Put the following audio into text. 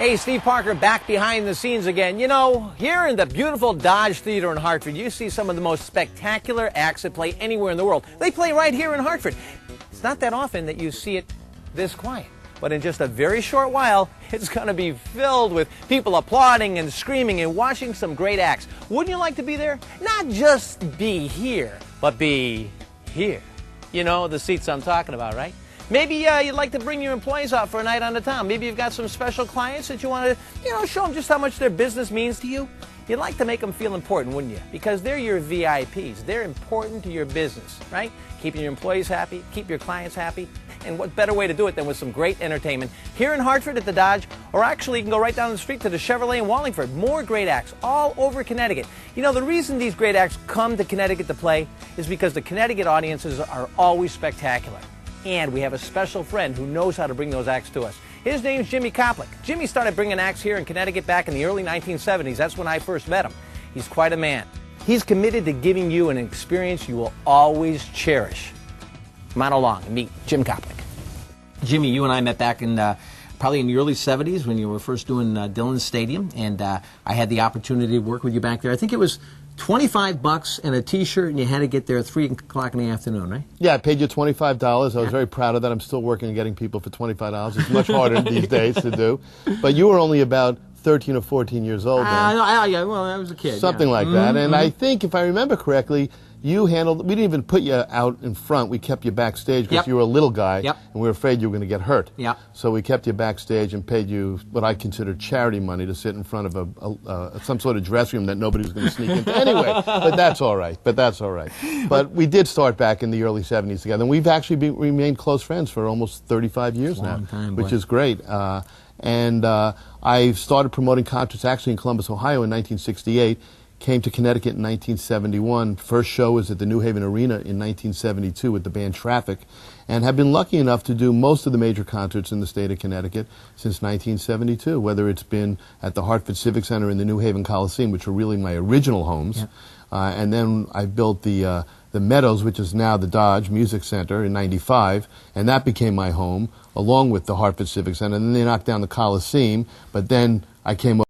Hey, Steve Parker back behind the scenes again. You know, here in the beautiful Dodge Theater in Hartford, you see some of the most spectacular acts that play anywhere in the world. They play right here in Hartford. It's not that often that you see it this quiet. But in just a very short while, it's going to be filled with people applauding and screaming and watching some great acts. Wouldn't you like to be there? Not just be here, but be here. You know, the seats I'm talking about, right? Maybe you'd like to bring your employees out for a night on the town. Maybe you've got some special clients that you want to, show them just how much their business means to you. You'd like to make them feel important, wouldn't you? Because they're your VIPs. They're important to your business, right? Keeping your employees happy, keep your clients happy. And what better way to do it than with some great entertainment here in Hartford at the Dodge, or actually you can go right down the street to the Chevrolet in Wallingford. More great acts all over Connecticut. You know, the reason these great acts come to Connecticut to play is because the Connecticut audiences are always spectacular. And we have a special friend who knows how to bring those acts to us. His name's Jimmy Koplic. Jimmy started bringing acts here in Connecticut back in the early 1970s. That's when I first met him. He's quite a man. He's committed to giving you an experience you will always cherish. Come on along and meet Jim Koplic. Jimmy, you and I met back in probably in the early 70s when you were first doing Dillon's Stadium, and I had the opportunity to work with you back there. I think it was $25 and a T-shirt, and you had to get there at 3 o'clock in the afternoon, right? Yeah, I paid you $25. I was very proud of that. I'm still working on getting people for $25. It's much harder these days to do. But you were only about 13 or 14 years old then. Yeah, well, I was a kid. Something like that. And I think, if I remember correctly, you handled, we didn't even put you out in front. We kept you backstage because you were a little guy, and we were afraid you were going to get hurt. So we kept you backstage and paid you what I considered charity money to sit in front of some sort of dress room that nobody was going to sneak into. Anyway, but that's all right. But we did start back in the early 70s together. And we've actually remained close friends for almost 35 years now, which is great. I started promoting concerts actually in Columbus, Ohio in 1968. Came to Connecticut in 1971. First show was at the New Haven Arena in 1972 with the band Traffic, and have been lucky enough to do most of the major concerts in the state of Connecticut since 1972, whether it's been at the Hartford Civic Center in the New Haven Coliseum, which were really my original homes, and then I built the Meadows, which is now the Dodge Music Center, in '95, and that became my home, along with the Hartford Civic Center. And then they knocked down the Coliseum, but then I came